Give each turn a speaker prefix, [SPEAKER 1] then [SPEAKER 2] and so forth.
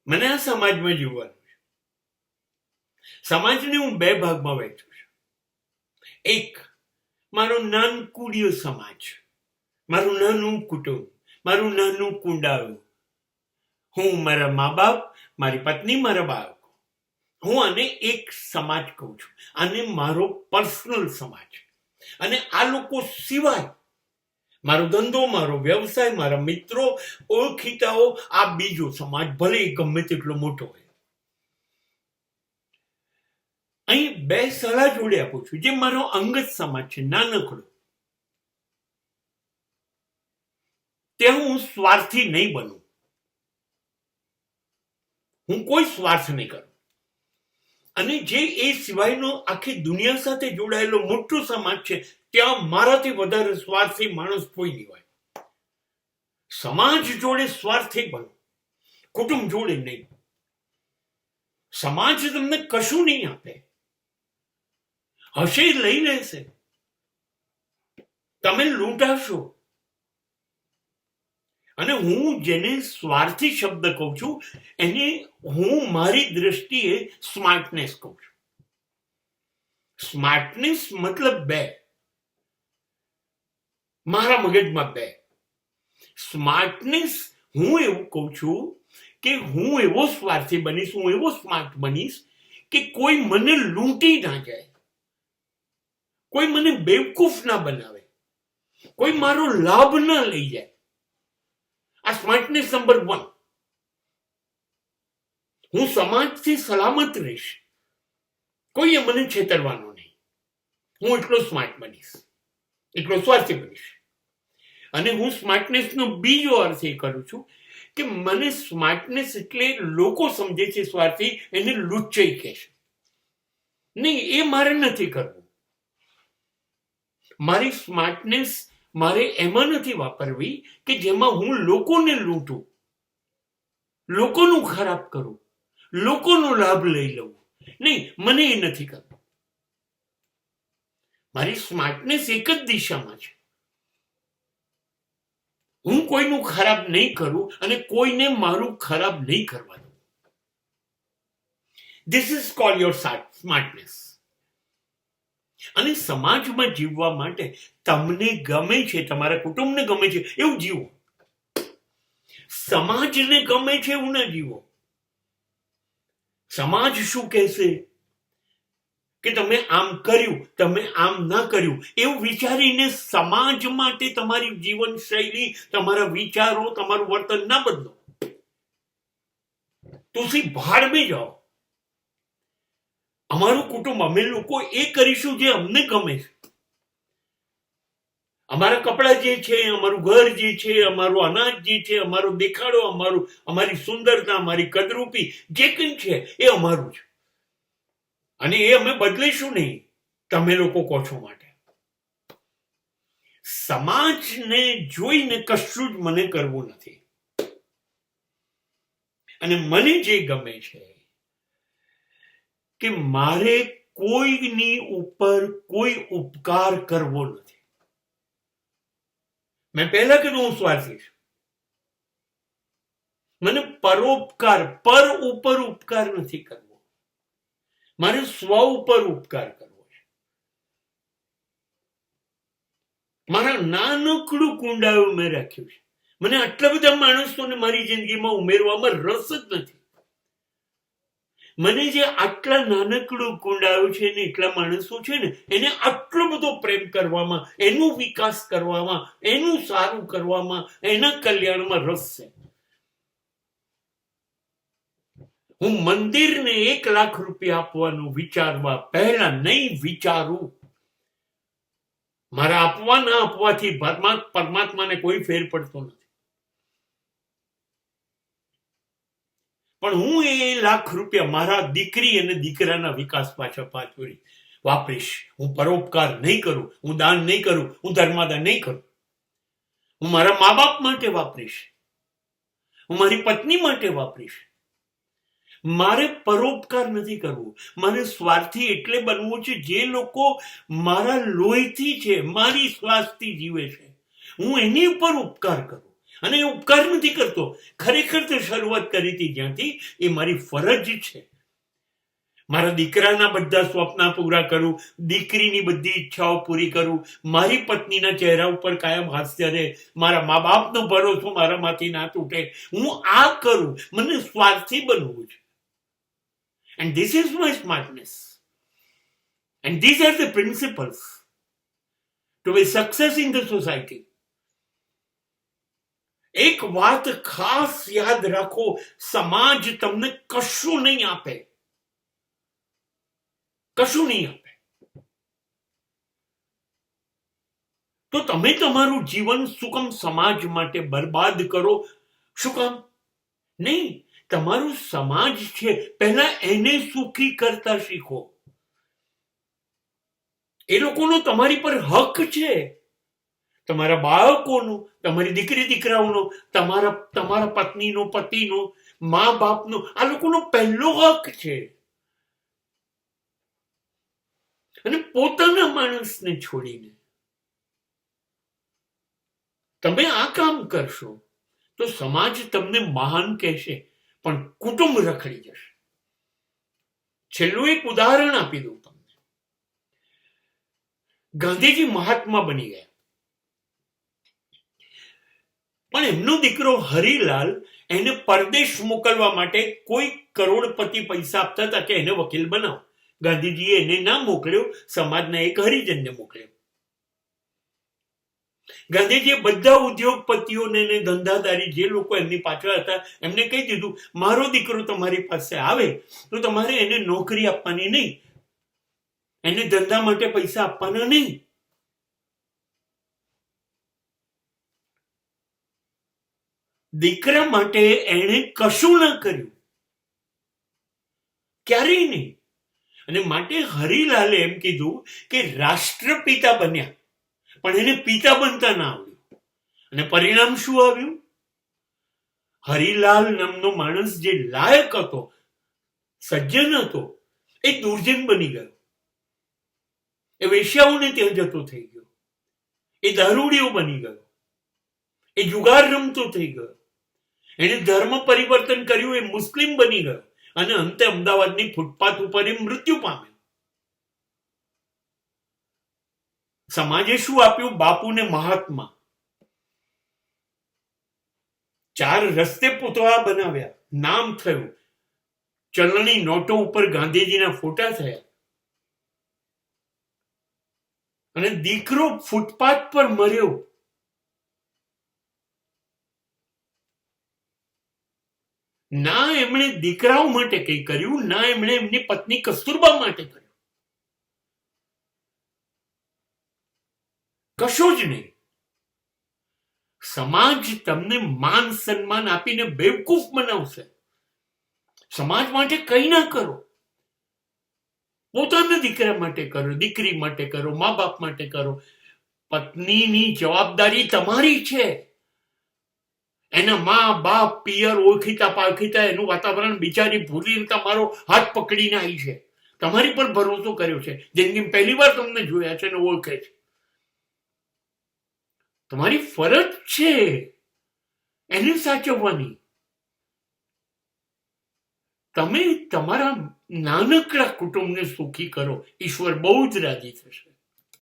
[SPEAKER 1] મને આ સમાજમાં જીવવાનું છે. સમાજને હું બે ભાગમાં વહેંચું છું. એક, મારો નાનકુડિયો સમાજ, મારું નાનું કુટુંબ, મારું નાનું કુંડાળું. હું, મારા મા બાપ, મારી પત્ની, મારા બાળકો. હું આને એક સમાજ કહું છું. આને મારો પર્સનલ સમાજ. અને આ લોકો સિવાય મારો ધંધો, મારો વ્યવસાય, મારા મિત્રો, ઓળખીતાઓ, આ બીજો સમાજ, ભલે ગમે તેટલો મોટો હોય. અહીં બે સલાહ જોડે આપું છું. જે મારો અંગત સમાજ છે, નાનકડો, ત્યાં હું સ્વાર્થી નહીં બનું. હું કોઈ સ્વાર્થ નહીં કરું. અને જે એ સિવાયનો આખી દુનિયા સાથે જોડાયેલો મોટો સમાજ છે, ત્યાં મારાથી વધારે સ્વાર્થી માણસ કોઈ નહીં હોય. સમાજ જોડે સ્વાર્થી બનો, કુટુંબ જોડે નહીં. સમાજ તમને કશું નહીં આપે, હશે લઈ લેશે, તમે લૂંટાશો. અને હું જેને સ્વાર્થી શબ્દ કહું છું, એને હું મારી દ્રષ્ટિએ સ્માર્ટનેસ કહું છું. સ્માર્ટનેસ મતલબ બે, મારા મગજમાં બે. સ્માર્ટનેસ હું એવું કહું છું કે હું એવો સ્વાર્થી બનીશ, હું એવો સ્માર્ટ બનીશ કે કોઈ મને લૂંટી ના જાય, કોઈ મને બેવકૂફ ના બનાવે, કોઈ મારો લાભ ના લઈ જાય. આ સ્માર્ટનેસ નંબર 1. હું સમાજથી સલામત રહીશ, કોઈએ મને છેતરવાનો નહીં. હું એટલો સ્માર્ટ બનીશ, એટલો સ્વાર્થી બનીશ. અને હું સ્માર્ટનેસનો બીજો અર્થ એ કરું છું કે મને સ્માર્ટનેસ એટલે લોકો સમજે છે સ્વાર્થી, એને લુચ્ચઈ કહે છે. નહીં, એ મારે નથી કરવું. મારી સ્માર્ટનેસ મારે એમાં નથી વાપરવી કે જેમાં હું લોકોને લૂંટું, લોકોનું ખરાબ કરું, લોકોનો લાભ લઈ લઉં. નહીં, મને એ નથી કરવું. મારી સ્માર્ટનેસ એક જ દિશામાં છે. હું કોઈનું ખરાબ નહીં કરું અને કોઈને મારું ખરાબ નહીં કરવા દઉં. This is called your smartness. અને સમાજમાં જીવવા માટે તમને ગમે છે, તમારા કુટુંબને ગમે છે એવું જીવો. સમાજને ગમે છે એવું ના જીવો. સમાજ શું કહેશે કે તમે આમ કર્યું, તમે આમ ના કર્યું, એવું વિચારીને સમાજ માટે તમારી જીવન શૈલી, તમારા વિચારો, તમારું વર્તન ના બદલો. તુસી ભાડ में જાઓ. અમારું કુટુંબ, અમે લોકો એ કરીશું જે અમને ગમે છે. અમારા કપડા જે છે, અમારું ઘર જે છે, અમારું અનાજ જે છે, અમારો દેખાડો, અમારી સુંદરતા, અમારી કદરૂપી જે કંઈ છે એ અમારું છે. અને એ અમે બદલીશું નહીં તમે લોકો કહો છો માટે. સમાજને જોઈને કશું જ મને કરવું નથી. અને મને જે ગમે છે કે મારે કોઈની ઉપર કોઈ ઉપકાર કરવો નથી. મેં પહેલા કીધું હું સ્વાર્થી છું. મને પરોપકાર, પર ઉપર ઉપકાર નથી કરવો. મારે સ્વ ઉપર ઉપકાર કરવો છે. મારા નાનકડું કુંડાળું મેં રાખ્યું છે. મને આટલા બધા માણસોને મારી જિંદગીમાં ઉમેરવામાં રસ જ નથી. મને જે આટલા નાનકડું કુંડાળું છે ને એટલા માણસો છે ને, એને આટલો બધો પ્રેમ કરવામાં, એનો વિકાસ કરવામાં, એનું સારું કરવામાં, એના કલ્યાણમાં રસ છે. હું મંદિરને 1 લાખ રૂપિયા આપવાનું વિચારવા પહેલા નહીં વિચારું. મારા આપવા ના આપવાથી પરમાત્માને કોઈ ફેર પડતો નથી. પણ હું એ 1 લાખ રૂપિયા મારા દીકરી અને દીકરાના વિકાસ પાછળ વાપરીશ. હું પરોપકાર નહીં કરું, હું દાન નહીં કરું, હું ધર્માદાન નહીં કરું. હું મારા મા બાપ માટે વાપરીશ, હું મારી પત્ની માટે વાપરીશ. મારે પરોપકાર નથી કરવું. મારે સ્વાર્થી એટલે બનવું છે જે લોકો મારા લોહીથી છે, મારી શ્વાસથી જીવે છે, હું એની ઉપર ઉપકાર કરું. અને એ ઉપકાર નથી કરતો. ખરેખર તો શરૂઆત કરી હતી જ્યાંથી એ મારી ફરજ છે. મારા દીકરાના બધા સ્વપ્ન પૂરા કરું, દીકરીની બધી ઈચ્છાઓ પૂરી કરું, મારી પત્નીના ચહેરા ઉપર કાયમ હાસ્ય રહે, મારા મા બાપનો ભરોસો મારામાંથી ના તૂટે. હું આ કરું, મને સ્વાર્થી બનવું છે. And this is my smartness. And these are the principles to be success in the society. એક વાત ખાસ યાદ રાખો, સમાજ તમને કશું નહીં આપે, કશું નહીં આપે. તો તમે તમારું જીવન શું કામ સમાજ માટે બરબાદ કરો? શું કામ? નહીં, તમારું સમાજ છે, પહેલા એને સુખી કરતા શીખો. એ લોકોનો તમારી પર હક છે, તમારા બાળકોનો, તમારી દીકરી દીકરાઓનો, તમારા પત્નીનો, પતિનો, મા બાપનો, આ લોકોનો પહેલો હક છે. અને પોતાના માણસને છોડીને તમે આ કામ કરશો તો સમાજ તમને મહાન કહેશે, પણ કુટુંબ રખડી જશે. છેલ્લું એક ઉદાહરણ આપી દઉં તમને. ગાંધીજી મહાત્મા બની ગયા, પણ એમનો દીકરો હરિલાલ એને પરદેશ મોકલવા માટે કોઈ કરોડપતિ પૈસા આપતા હતા કે એને વકીલ બનાવો. ગાંધીજીએ એને ના મોકલ્યો, સમાજના એક હરિજનને મોકલ્યો. ગાંધીજીએ બધા ઉદ્યોગપતિઓને, ધંધાદારી જે લોકો એમની પાછળ હતા, એમને કહી દીધું, મારો દીકરો તમારી પાસે આવે તો તમારે એને નોકરી આપવાની નહીં, એને ધંધા માટે પૈસા આપવાના નહીં. દીકરા માટે એણે કશું ના કર્યું, ક્યારેય નહીં. અને માટે હરિલાલે એમ કીધું કે રાષ્ટ્રપિતા બન્યા, પણ એને પિતા બનતા ના આવ્યું. અને પરિણામ શું આવ્યું? હરિલાલ નામનો માણસ જે લાયક હતો, સજ્જન હતો, એ દુર્જન બની ગયો. એ વેશ્યાઓને ત્યાં જતો થઈ ગયો, એ દારૂડિયો બની ગયો, એ જુગાર રમતો થઈ ગયો, એને ધર્મ પરિવર્તન કર્યું, એ મુસ્લિમ બની ગયો, અને અંતે અમદાવાદની ફૂટપાથ ઉપર એ મૃત્યુ પામ્યો. સમાજે શું આપ્યું? બાપુને મહાત્મા. 4 રસ્તે પુતળા બનાવ્યા, નામ થયું, ચલણી નોટો ઉપર ગાંધીજીના ફોટા થયા, અને દીકરો ફૂટપાથ પર મર્યો. ના એમણે દીકરાઓ માટે કંઈ કર્યું, ના એમણે એમની પત્ની કસ્તુરબા માટે કર્યું, કશું જ નહીં. સમાજ તમને માન સન્માન આપીને બેવકૂફ બનાવશે. સમાજ માટે કંઈ ના કરો, પોતાના દીકરા માટે કરો, દીકરી માટે કરો, મા બાપ માટે કરો. પત્નીની જવાબદારી તમારી છે. એના મા બાપ, પિયર, ઓળખીતા પાળખીતા, એનું વાતાવરણ બિચારી ભૂલીને તમારો હાથ પકડીને આવી છે, તમારી પર ભરોસો કર્યો છે, જિંદગી પહેલી વાર તમને જોયા છે અને ઓળખે છે. તમારી ફરજ છે એને સાચવવાની. તમે તમારા નાનકડા કુટુંબને સુખી કરો, ઈશ્વર બહુ જ રાજી થશે.